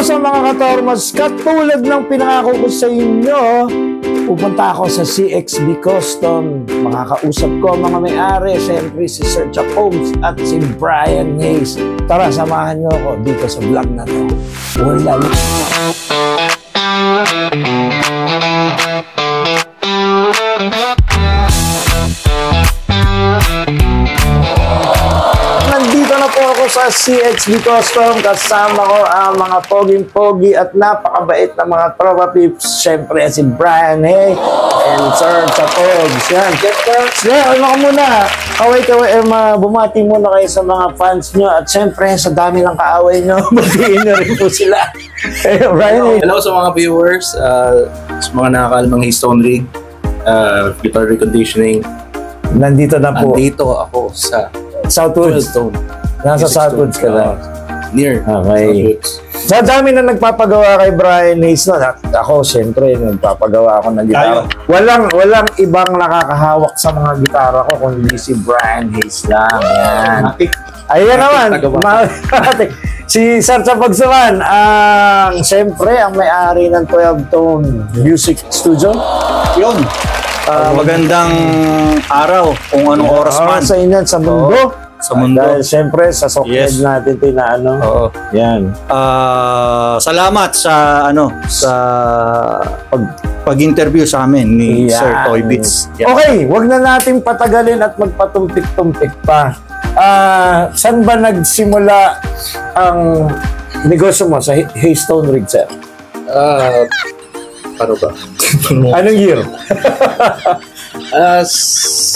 sa mga katormas, katulad ng pinangako ko sa inyo, pupunta ako sa CXB Custom. Makakausap ko ang mga may-ari, siyempre si Sir Chap Holmes at si Brian Hayes. Tara, samahan niyo ako dito sa vlog na to. Wala. Nandito na po ako sa CXB Custom. Kasama ko ang mga poging-pogi at napakabait na mga tropa peeps. Siyempre si Brian Hayes and Sir Chap Holmes. Yan. Ano ka muna? Kaway-kaway, bumati muna kayo sa mga fans nyo. At siyempre, sa dami ng kaaway nyo, batiin nyo rin po sila. Brian, hello sa mga viewers, sa mga nakakalamang Haystone Rig, guitar reconditioning. Nandito na po. Nandito ako sa Southwoods. Nasa Southwoods ka na. Near Southwoods. Sa dami na nagpapagawa kay Brian Hayes, no? Ako, siyempre, nagpapagawa ako ng gitara. Walang ibang nakakahawak sa mga gitara ko kundi si Brian Hayes lang. Yan. Ayan naman. Si Sir Chap Pagsaman, siyempre, ang may-ari ng 12-tone music studio. Yun. Magandang araw kung anong oras man. Sa inyo, sa mundo. Sa mundo. Dahil siyempre, sa socket natin tinaano. Oo. Yan. Salamat sa pag-interview sa amin ni Sir Toy Beats. Yan. Okay, wag na natin patagalin at magpatumpik-tumpik pa. Saan ba nagsimula ang negosyo mo sa Haystone Rig, sir? Ano ba? Anong year?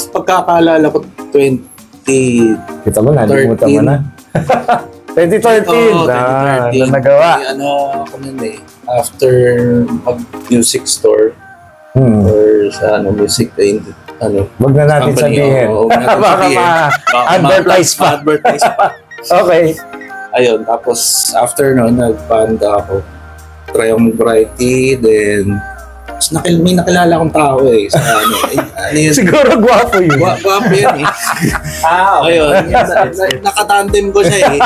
Pagkakaalala ko, 2013. Kita mo na, nalimutan mo na. 2013. Na nagawa. Ako nun after mag-music store or sa music wag na natin sabihin. Baka ma-advertise pa. Okay. Ayun, tapos after nun, nag-banda ako. Try ang variety, then may nakilala akong tao sa yun? Siguro gwapo yun. Gwapo yun Ayun, nakatandem ko siya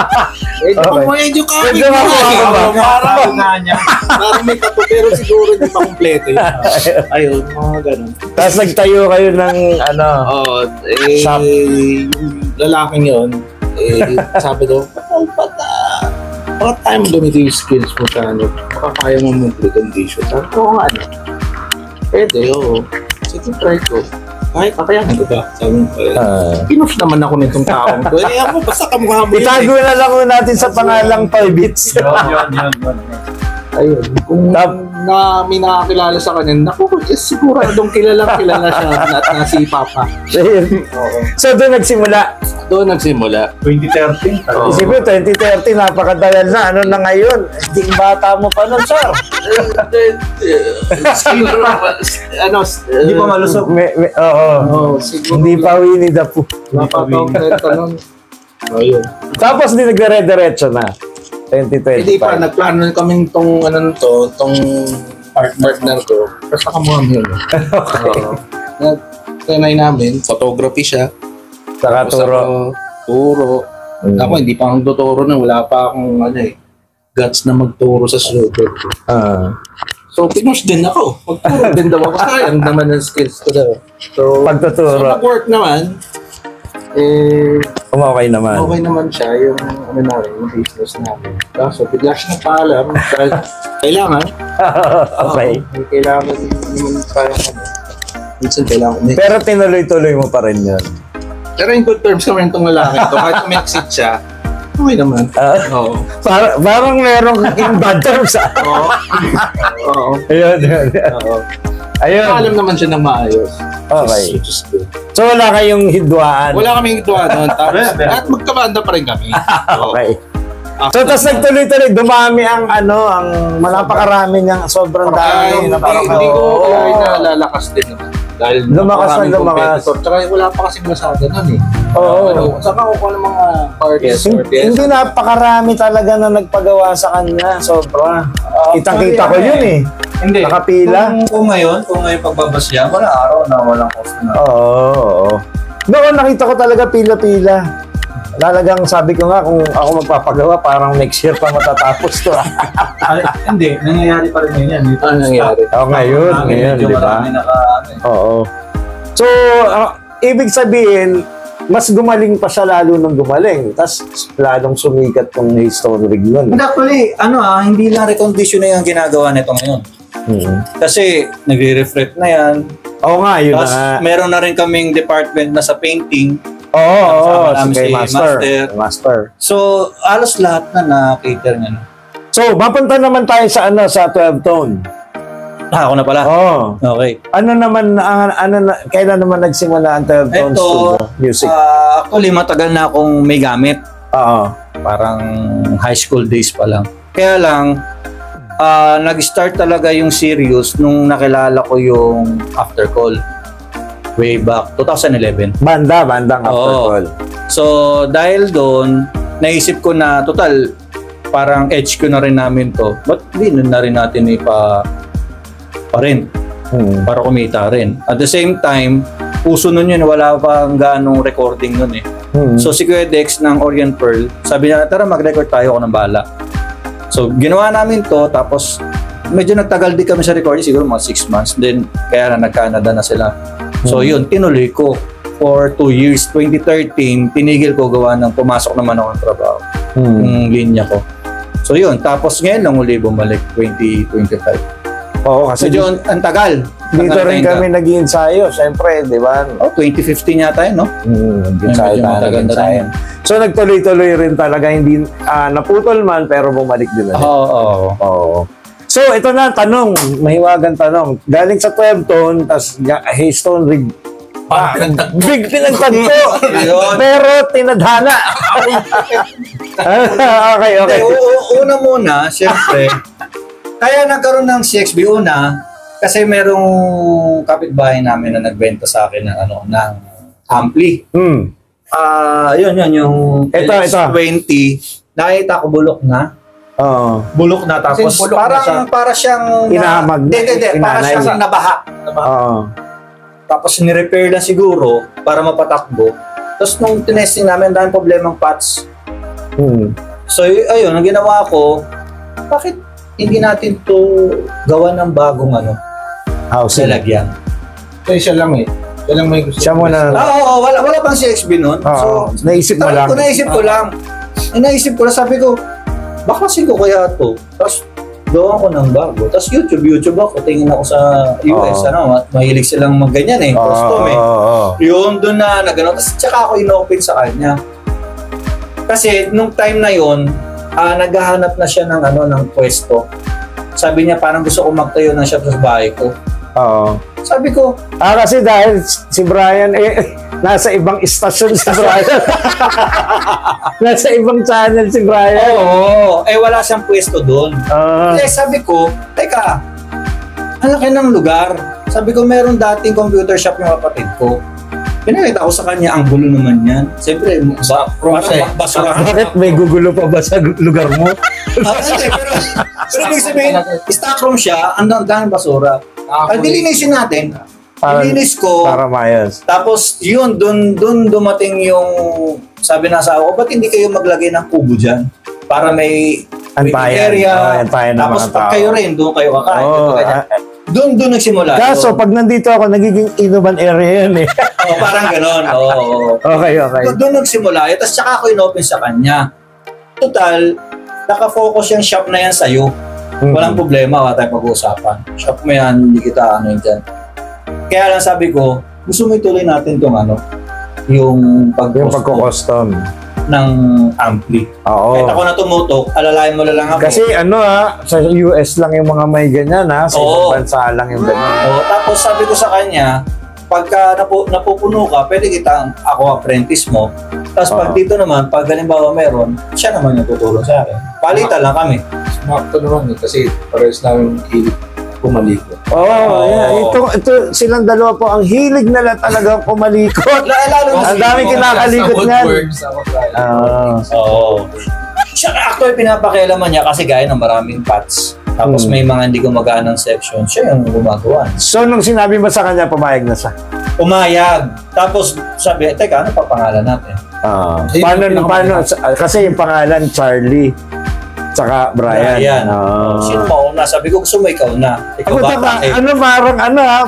medyo kami parang may tato pero siguro hindi pa kompleto yun. Ayun, mga ganun. Tapos nagtayo kayo ng shop. Yung lalaking yun, sabi daw, bakit tayo mo gamitin yung skills mo sa baka kaya mo mag-recondition. Sabi ko, pwede, sige, try ko. Kakayahan ko ba? Sabi ko, pinush naman ako nitong taong ko. Ako, basta kamukha mo yun. Itago na lang natin sa pangalang Toy Beats. Yun. Ayun, kung may nakakilala sa kanya, siguradong kilala siya at nasipa pa. So, doon nagsimula? Doon nagsimula. 2013. Isipin, 2013, napakatagal na. Ano na ngayon? Hindi bata mo pa nun, sir. Hindi pa malusog. Hindi pa Winnie the Pooh. Tapos, hindi nagre-diretso na. 2025. Hindi pa, nagplano kami tong partner ko. Basta kamuha mo yun. Tinay namin, photography siya. Saka Turo. Ako, hindi pa akong tuturo na. Wala pa akong guts na magturo sa studio. So, pinush din ako. Magturo din daw ako. Sayang naman ang skills ko daw. So, pagtuturo. So, nag-work naman. Okay naman. Okay naman siya, yung yung business namin. So, bigla siya nagpaalam dahil kailangan. Okay. Kailangan naman parang minsan kailangan Pero tinuloy-tuloy mo pa rin yun. Pero in good terms kami itong lalaki ito. Kahit umexit siya, okay naman. Parang merong in bad terms. Oo. Ayun. Alam naman siya ng maayos. Okay. So wala kayong hidwaan? Wala kaming hidwaan noon. At magkabanda pa rin kami. Okay. So tapos nagtuloy-tuloy, dumami ang napakarami niyang sobrang dami. Hindi ko kaya lalakas din naman. Dahil lumakas. Tsaka wala pa kasing masada nun Oo. Saka ko ng mga parties. Hindi napakarami talaga na nagpagawa sa kanya. Sobra. Kitang-kita ko yun Hindi. Nakapila. Kung ngayon pagbabasya, wala araw na walang customer. Oo. Noon nakita ko talaga pila-pila. Talagang sabi ko nga, kung ako magpapagawa, parang next year pa matatapos to. Hindi, nangyayari pa rin ngayon yan. Ano nangyayari? Ngayon, di ba? Oo. So, ibig sabihin, mas gumaling pa siya lalo nung gumaling. Tapos, lalong sumikat yung Haystone Rig nun. And actually, hindi lang recondition na yung ginagawa nito ngayon. Kasi, nagre-reflect na yan. Oo nga, yun Tapos, na. meron na rin kaming department na sa painting. Oo, si Master. So, alos lahat na na-cater nga. So, mapunta naman tayo sa sa 12 tone. Ako na pala. Oo. Okay. Kailan naman nagsimula ang 12 tone studio music? Actually, matagal na akong may gamit. Oo. Parang high school days pa lang. Kaya lang, nag-start talaga yung serious nung nakilala ko yung After Call. Way back, 2011. Bandang After Call. So, dahil doon, naisip ko na, total, parang edge ko na rin namin to. Ba't hindi na rin natin pa-rent? Para kumita rin. At the same time, puso nun yun, wala pa ganong recording nun eh. So, si Kuya Dex ng Orient Pearl, sabi niya, tara mag-record tayo, ako ng bahala. So, ginawa namin to, tapos medyo nagtagal din kami sa recording, siguro mga 6 months. Then, kaya na nag-Canada na sila. So, yun, tinuloy ko. For 2 years, 2013, tinigil ko gawa ng pumasok naman ako ng trabaho. Yung linya ko. So, yun. Tapos ngayon lang uli bumalik, 2025. Oo, kasi medyo ang tagal. Dito rin kami nag-ensayo, siyempre, di ba? 2015 yata yun, no? Nag-ensayo. So, nagtuloy-tuloy rin talaga, hindi naputol man, pero bumalik din na. Oo. So, ito na, tanong, mahiwagang tanong. Galing sa 12 tone, tas Haystone Rig. Big pinagtagpo. Pero tinadhana. Okay. Una muna, siyempre, kaya nagkaroon ng CXB una, kasi merong kapitbahay namin na nagbenta sa akin ng ng ampli. Yun yung ito. 20. Nakita ko bulok na. Bulok na, tapos para siyang inahamag. Hindi, para siyang nabaha. Tapos ni-repair lang siguro para mapatakbo. Tapos nung tinesting namin, dahil problemang parts. So ayun, ang ginawa ko, bakit hindi natin to gawa ng bagong housing lalagyan? Siya lang eh. Siya lang may gusto. Siya muna. Wala pang CXB nun. So, naisip mo lang. Naisip ko lang, sabi ko, baklasin ko kaya to. Tapos, gawa ko ng bago. Tapos YouTube ako. Tingin ako sa US. Mahilig silang magganyan eh. Custom eh. Yun, doon na nagano. Tapos, tsaka ako inopen sa kanya. Kasi, nung time na yun, naghahanap na siya ng pwesto. Sabi niya, parang gusto ko magtayo ng shop sa bahay ko. Sabi ko, kasi dahil si Brian, nasa ibang istasyon si Brian. Nasa ibang channel si Brian. Wala siyang pwesto doon. Kaya sabi ko, teka, ang laki ng lugar. Sabi ko, meron dating computer shop yung kapatid ko. Pinakita ko sa kanya, ang gulo naman yan. Siyempre, basura. Bakit may gugulo pa ba sa lugar mo? Pero ibig sabihin, stock room siya, ang daming basura. Dilinisin natin. Dilinis ko. Para mayos. Tapos, yun, dun dumating yung sabi na asawa ko, ba't hindi kayo maglagay ng kubo dyan? Para may area. Tapos, pag kayo rin, doon kayo kakain. Doon nagsimula. Kaso, pag nandito ako, nagiging inuman area yun eh. Parang ganon. Okay. Doon nagsimula. Tapos, tsaka ako inopen sa kanya. Total, nakafocus yung shop na yan sa'yo. Walang problema, wala tayong pag-uusapan. Shop mo yan, hindi kita dyan. Kaya lang sabi ko, gusto mo ituloy natin itong yung pagko-custom ng ampli. Oo. Kahit ako na tumutok, alalayan mo lang ako. Kasi sa US lang yung mga may ganyan sa ibang bansa lang yung ganyan. Tapos sabi ko sa kanya, pagka napupuno ka, pwede ako apprentice mo. Tapos pag dito naman, pag halimbawa meron, siya naman yung tutulong sa akin. Palitan lang kami. Smakto naman kasi parehas namin hilig pumalikot. Ito silang dalawa po, ang hilig nila talaga pumalikot. Ang daming kinakalikot nga. Siya actually pinapakialaman niya kasi gaya ng maraming pots. Tapos may mga hindi gumaganang section, siya yung gumagawa. So nung sinabi mo sa kanya, pumayag na siya? Pumayag. Tapos sabi, teka, ano pa pangalan natin? Paano, kasi yung pangalan Charlie, tsaka Brian. Sino mauna? Sabi ko, gusto mo ikaw na. Ikaw ba? Parang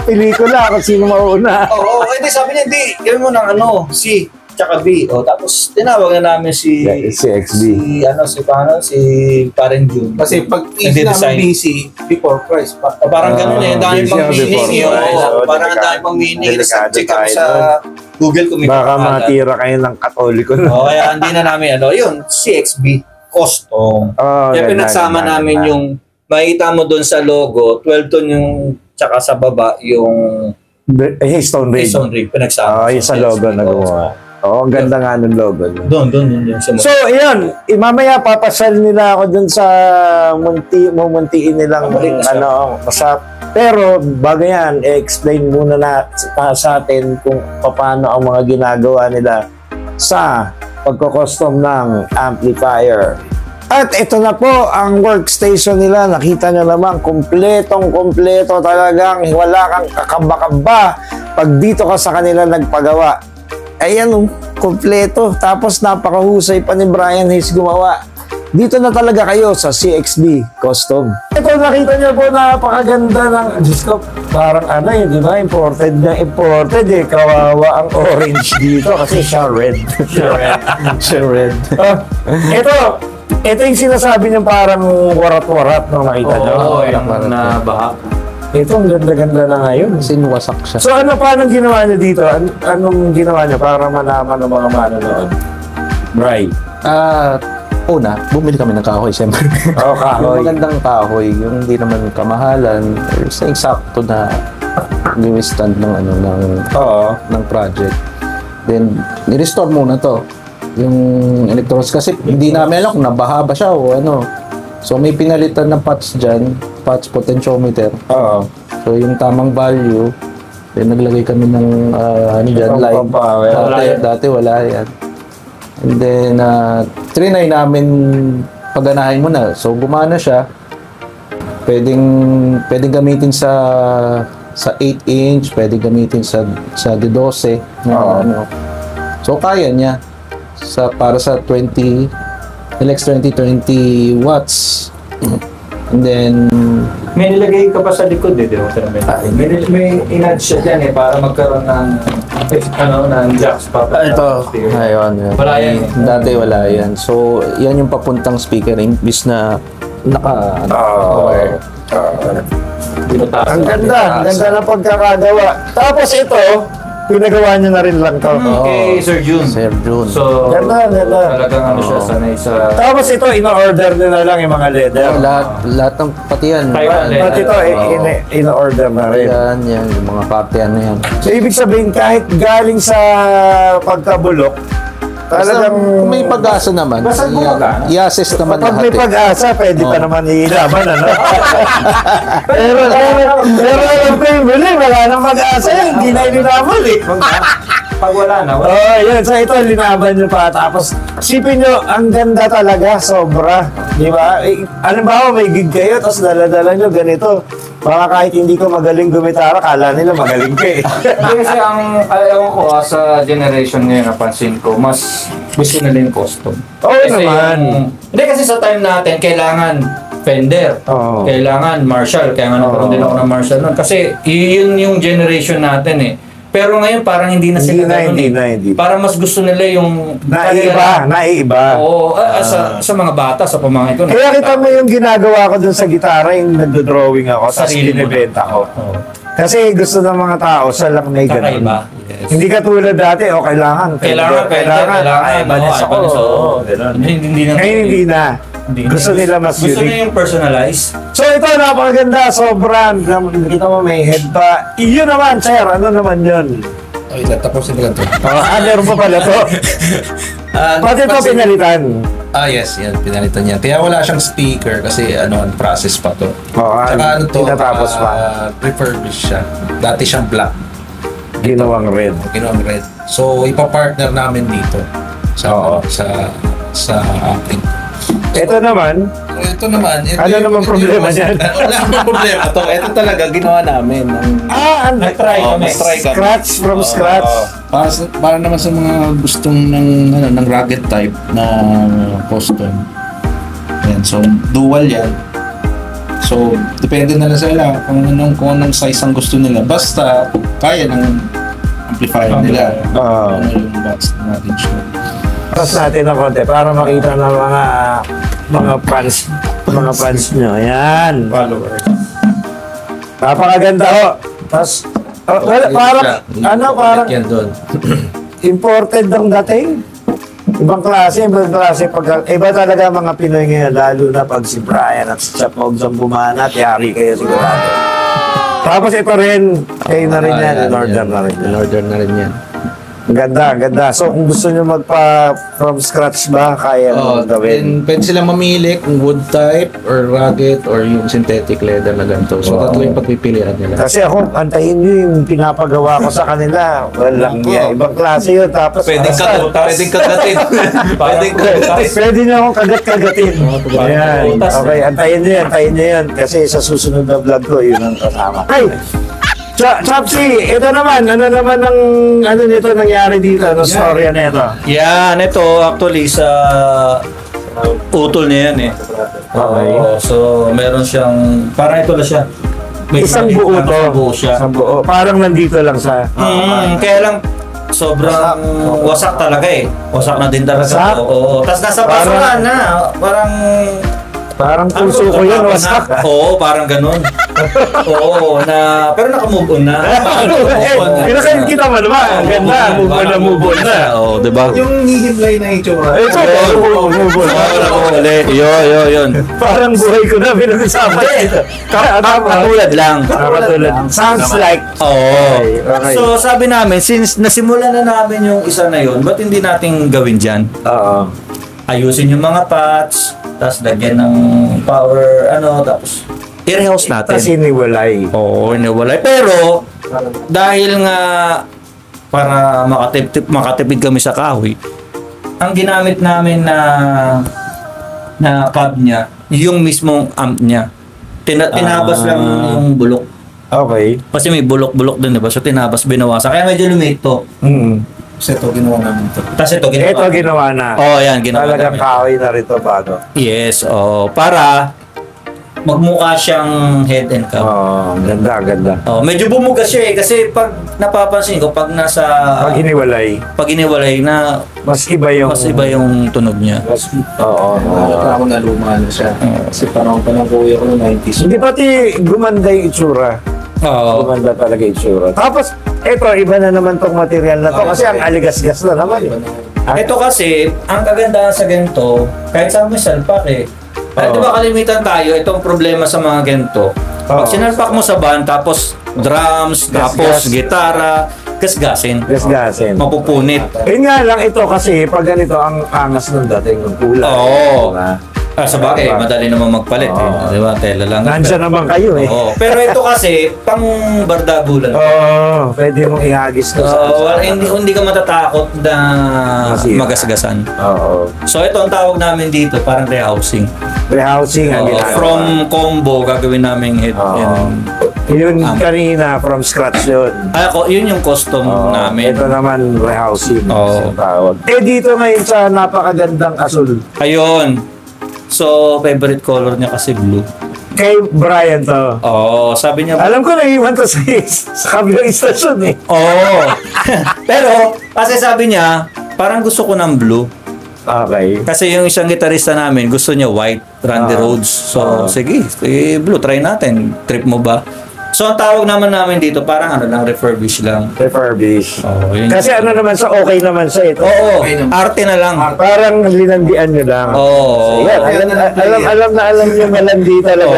pelikula kung sino mauna. Oo, hindi, sabi niya, hindi. Gawin mo ng C, tsaka B. Tapos, tinawag na namin si XB. Si Parang June. Kasi pag easy namin busy, before Christ. Parang ganun eh, dami pang meaning. Parang ang dami pang meaning. Check out sa Google kung may baka matira kayo ng Katoliko. Kaya hindi na namin, yun, CXB, custom. Kaya pinagsama namin yung, makikita mo doon sa logo, 12 ton yung, tsaka sa baba, yung Stone Rig. Pinagsama. Yung sa logo na gumawa. Ang ganda nga ng logo. Doon. So, ayun. Mamaya papasal nila ako dun sa mumuntiin nilang masap. Pero, bago yan, explain muna sa atin kung paano ang mga ginagawa nila sa pagkukustom ng amplifier. At ito na po ang workstation nila. Nakita nyo naman, kumpletong-kumpleto talagang. Wala kang kakamba-kamba pag dito ka sa kanila nagpagawa. Ayan, kumpleto. Tapos napakahusay pa ni Brian Hayes gumawa. Dito na talaga kayo sa CXB Custom. Ito, nakita niyo po, napakaganda ng, Diyos ko, parang di ba? Imported eh. Kawawa ang orange dito kasi siya red. Siya red. Ito yung sinasabi niyo parang warat-warat nung nakita niyo. Oo, yung nabaha. Ito, ang ganda-ganda na ngayon. Sinuwasak siya. So paano ginawa niyo dito? Anong ginawa niyo para malaman ng mga manonood? Right. Una, bumili kami ng kahoy, siyempre. Kahoy. Yung magandang kahoy, yung hindi naman kamahalan, sa eksakto na yung stand ng ng project. Then, ni-restore muna to. Yung electrons kasi hindi namin alam kung nabaha ba siya o ano. So, may pinalitan ng patch dyan, patch potentiometer. So, yung tamang value, then naglagay kami ng line. Dati wala yan. And then, trinay namin pagganahin muna. So, gumana siya. Pwedeng gamitin sa 8-inch, pwedeng gamitin sa D12. So, kaya niya. Para sa 20 watts. And then, may nilagay ka pa sa likod di ba? May in-add siya dyan para magkaroon ng jacks pa. Ito. Ayun. Wala yan. Dati wala yan. So, yan yung papuntang speaker imbis na wire. Ang ganda na pagkakagawa. Tapos ito, pinagawa niya na rin lang to. Kay Sir June. So, ganda. talagang siya sanay sa... Tapos ito, in-order nila lang yung mga leather. Lahat ng pati yan. Pati ito, in-order na rin. Yan, yung mga parte na yan. So, ibig sabihin, kahit galing sa pagkabulok, talagang... Kung may pag-asa naman, i-assess naman lahat. Pag may pag-asa, pwede pa naman ilaban, pero alam ko yung bili, wala nang mag-asa yan, hindi na ililaban eh. Pag wala na, yun. So ito, linaban nyo pa. Tapos, sipin nyo, ang ganda talaga, sobra. Di ba? Alam ba may gig kayo, tapos dala-dala nyo ganito. Baka kahit hindi ko magaling gumitara, kala nila magaling ka eh. Kasi ewan ko sa generation ngayon, napansin ko, mas gusto nila yung custom. Naman. Hindi kasi sa time natin, kailangan Fender. Kailangan Marshall. Kaya nga nagkaroon din ako ng Marshall noon. Kasi yun yung generation natin eh. Pero ngayon parang hindi na sila hindi. Parang mas gusto nila yung naiiba. Oo, sa mga bata, sa pamangkin ko. Kaya kita mo yung ginagawa ko dun sa gitara, yung nagdo-drawing ako, tapos binibenta ko. Kasi gusto ng mga tao, siya lang may ganun. Yes. Hindi ka tulad dati, kailangan banis ako. Ngayon hindi na. Gusto nila mas unique. Gusto nila yung personalized. So ito, napakaganda, sobrang. Kita mo may head pa. Iyon naman, sir. Ano naman yun? Ay, tapusin ko lang ito. Meron pa pala to. Pati ito pinalitan. Yes, yan. Pinalitan niya. Kaya wala siyang speaker kasi process pa to. Tsaka tinatapos pa. Refurbished siya. Dati siyang black. Ginawang red. So, ipa-partner namin dito sa ating. Ito naman, Ito naman. Ano naman problema niyan? Wala naman problema to. Ito talaga ginawa namin. Nag-try kami. Nag-try kami. scratch from scratch. Para naman sa mga gustong ng rugged type na custom. Yan, so dual yan. So depende na lang sa ila kung anong size ang gusto nila. Basta kaya ng amplifier nila. Ano yung box natin siya. Tapos natin ng konti para makita ng mga fans nyo. Ayan. Followers. Napakaganda ho. Tapos, parang yan doon. imported ang dating. Ibang klase. Iba talaga mga Pinoy ngayon, lalo na pag si Brian at si Chapog ang bumanat, yari kayo sigurado. Tapos ito rin, kayo na rin yan, in order na rin yan. Ganda. So kung gusto nyo magpa from scratch ba, kaya mo gawin. Pwede silang mamili kung wood type or rugged or yung synthetic leather na ganito. So tatlo yung pagpipilian nila. Kasi ako, antayin nyo yung pinapagawa ko sa kanila. Walang yan. Ibang klase yun. Tapos, Pwedeng kagatin. Pwede nyo akong kagat-kagatin. Ayan. Okay, antayin nyo yan. Kasi sa susunod na vlog ko, yun ang kasama. Ay! Chopsy, ito naman, ano naman ang nito nangyari dito, ano storya nito? Yan, ito actually sa utol niya yan eh. Okay. So, meron siyang, parang ito na siya. Isang buo to. Buo siya. Isang buo. Parang nandito lang sa... Kaya lang, sobrang wasak talaga eh. Wasak na din talaga. Wasak? Oo. Tapos nasa basura na. Parang puso ko yun, wasak. Oo, parang ganun. Oo, pero naka-move on na. Pinakain kita mo naman. Ang ganda, move on na. Oo, diba? Yung hihimlay na itsura. Ito, move on. Yun. Parang buhay ko na, pinag-usapan ito. Katulad lang. Sounds like... Oo. Okay. So, sabi namin, since nasimulan na namin yung isa na yun, ba't hindi natin gawin dyan? Oo. Ayusin yung mga patch, tapos lagyan ng power, tapos i-rehouse natin. Tapos iniwalay. Oo, iniwalay. Pero, dahil nga para makatipid kami sa kahoy, ang ginamit namin na cab niya, yung mismong amp niya. Tinabas lang yung bulok. Okay. Kasi may bulok-bulok din, diba? So, tinabas, binawasan. Kaya medyo lumit to. Kasi ito ginawa namin ito. Tapos ito, ginawa na. Oo, yan, ginawa Talagang namin. kahoy na rito bago. Yes, para magmukha siyang head and cab. Ganda. Medyo bumugas siya eh kasi pag napapansin ko pag Pag iniwalay na mas iba yung tunog niya. Ako na luma na siya. Kasi parang kuya ko ng 90s. Hindi pati gumanda yung itsura. Gumanda talaga yung itsura. Tapos eto iba na naman tong material na to kasi ang aligas-gas na naman. Ito kasi ang kagandahan sa ganito kahit sa may salpak eh. Di ba kalimitan tayo itong problema sa mga ganito. Pag sinalpak mo sa van tapos drums, tapos gitara, gasgasin. Mapupunit. Yun nga lang ito kasi pag ganito ang angas ng dating ng kulay. Diba? Sa bagay, madali naman magpalit eh. Di ba? Tela lang. Nandiyan naman kayo eh. Pero ito kasi, pang bardagulan. Pwede mong ihagis ko hindi ka matatakot na magasgasan. So ito ang tawag namin dito, parang rehousing. Rehousing ang ginagawa. From combo, gagawin namin head and yun kanina, from scratch yun. Yun yung custom namin. Ito naman, rehousing. Tawag. Dito ngayon sa napakagandang asul. Ayun. So, favorite color niya kasi blue. Kay Brian to. Sabi niya. Alam ko naiwan to sa kabilang istasyon eh. Pero, kasi sabi niya, parang gusto ko ng blue. Okay. Kasi yung isang gitarista namin, gusto niya white, Randy Rhoads. So, sige, blue, try natin. Trip mo ba? So, ang tawag naman namin dito, parang refurbish lang. Refurbish. Yun. Kasi naman sa okay naman sa ito. Arte na lang. Parang linandian nyo lang. Alam nyo malandi talaga.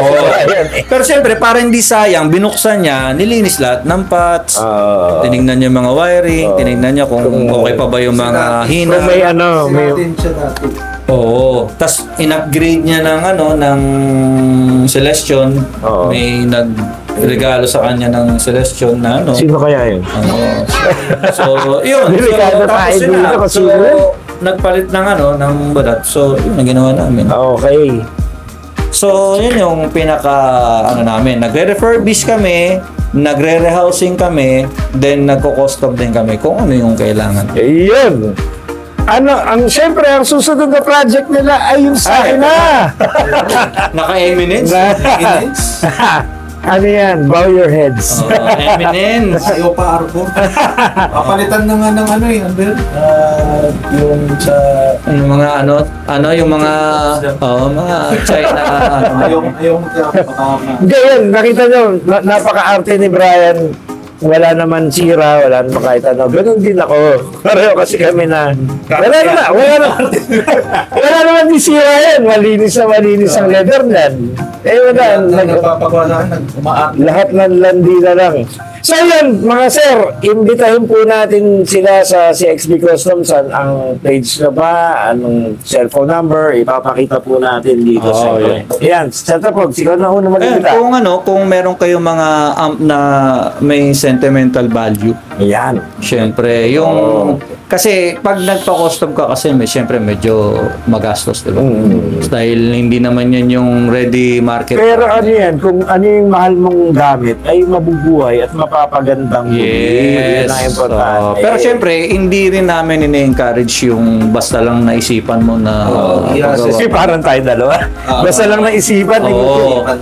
Pero siyempre, para hindi sayang, binuksan niya, nilinis lahat ng pots, tinignan niya yung mga wiring, tinignan niya kung okay pa ba yung mga hina. Kung may Tapos in-upgrade niya ng Celestion. May regalo sa kanya ng Celestion na Sino kaya yun? So, yun. Delikado tayo dito kasi nagpalit ng ng balat. So, yun ang ginawa namin. Okay. So, yun yung pinaka, namin. Nagre-refurbish kami, nagre-rehousing kami, then nagko-custom din kami kung ano yung kailangan. Ayun. Siyempre, ang susunod na project nila ay yung sa akin na. Naka-eminence? Ano yan? Bow your heads. Eminence. Ayaw pa arko. Papalitan na nga ng Amber? Yung sa... Yung mga yung mga, mga China, Ayaw magkakapakama. Ganyan, nakita nyo, napaka-arte ni Brian. Wala naman sira, wala naman kahit ano. Ganun din ako. Pareho kasi kami na... Wala naman di sira yan. Malinis ang leather nan. Wala. Lahat ng landi na lang. So yun, mga sir, imbitahin po natin sila sa CXB Customs. Ang page na ba? Anong cellphone number? Ipapakita po natin dito sa yan, Chatapog, sigaw na una mag-imbita. Kung meron kayong mga amp na may sentimental value. Yan. Siyempre, kasi pag nagpa-custom ka kasi siyempre medyo magastos, diba? Dahil hindi naman yan yung ready market. Pero ano yan, kung ano yung mahal mong gamit, ay mabubuhay at mapapagandang yes. Yun ang importante. Pero siyempre, hindi rin namin ini-encourage yung basta lang naisipan mo na Kasi parang tayo dalawa. Basta lang naisipan.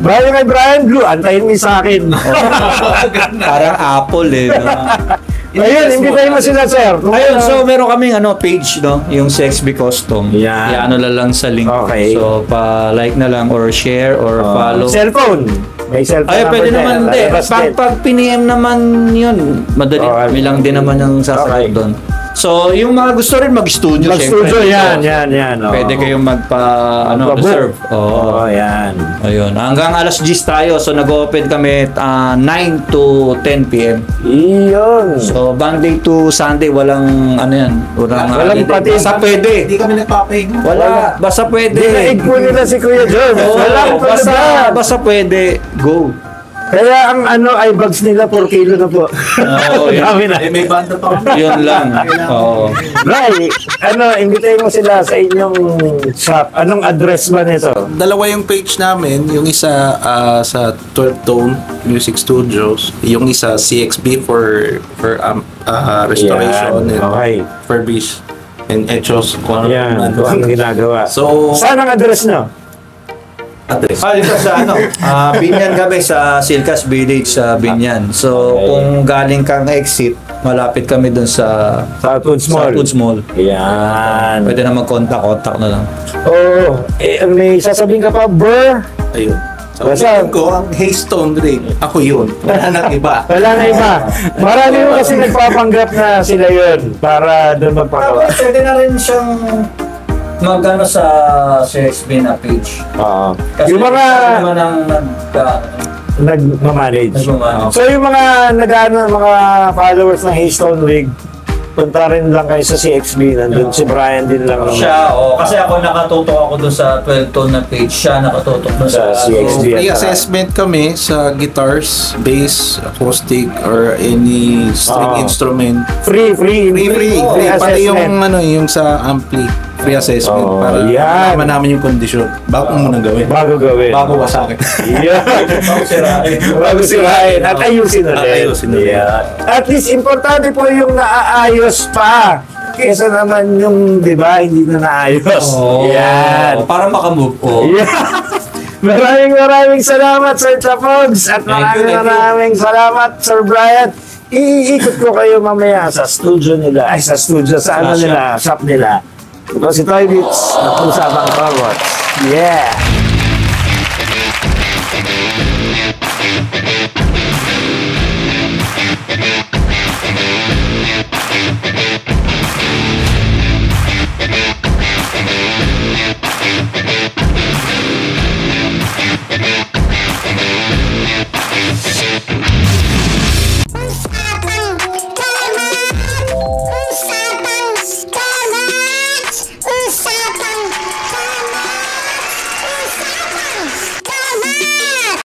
Brian kay Brian Blue, antayin mo sa akin. Parang Apple no? Ayun, imbitahin mo sila, sir. Ayun, so meron kaming page, no? Yung CXB Custom. Yan. Iano lang sa link. Okay. So, pa-like na lang or share or follow. Cellphone. May cellphone Ay, pwede naman din. din. Pag PNM naman yun, madali. May lang din naman yung sasagot doon. So, yung mga gusto rin mag-studio, Mag-studio, syempre. yan. Pwede kayong reserve. Yan. Ayun. Hanggang alas 10 tayo. So, nag-open kami 9 to 10 p.m. Iyon. So, Monday to Sunday, walang Walang pati. Basta pwede. Hindi kami nagpapahinga. Wala. Basta pwede. Dinaig po nila si Kuya John. Walang Basta pwede. Go. Kaya ang eyebags nila 4 kilo na po. Yun. Dami na. May banda pa kami. Yun lang. Oo. Ray, imbitahin mo sila sa inyong shop. Anong address ba nito? Dalawa yung page namin. Yung isa sa 12 Tone Music Studios. Yung isa CXB for restoration Yan. and Okay. furbish and etchos. Yan. Ito ang ginagawa. So, Saan ang address nyo? address. Dito sa Binyan kami sa Silcas Village sa Binyan. So, kung galing kang exit, malapit kami dun sa Foods Mall. Foods Mall. Yan. Pwede na mag-contact na lang. Oo. May sasabihin ka pa, Burr? Ayun. So, Basta- ko ang Haystone Ring. Ako yun. Wala nang iba. Wala na iba. Marami mo kasi nagpapanggap na sila yun para doon magpagawa. Pwede na rin siyang sa CXB na page. Oo. Kasi Yung mga naman ang nagmamanage. nagmamanage. So yung mga mga followers ng Haystone Rig, punta rin lang kayo sa CXB. Nandun si Brian din lang. Siya, kasi ako nakatutok ako doon sa 12 tone na page. Siya nakatutok doon Sa sa CXB. Free assessment kami sa guitars, bass, acoustic, or any string instrument. Free Free pati yung assessment. yung sa ampli. Free assessment para yan. malaman namin yung kondisyon. Bago mo munang gawin. Bago gawin. Bago wasakin. Yeah. Bago sirain. At ayusin ulit. At ayusin ulit. Yeah. At least, importante po yung naaayos pa. Kesa naman yung, di ba, hindi na naayos. Yan. Para makamove ko. Yeah. Maraming salamat, Sir Chapogs. At maraming salamat, Sir Brian. Iikot ko kayo mamaya sa studio nila. Ay, sa studio, sa nila, shop nila. Because ito ay Beats, nag-usapang robots. Yeah!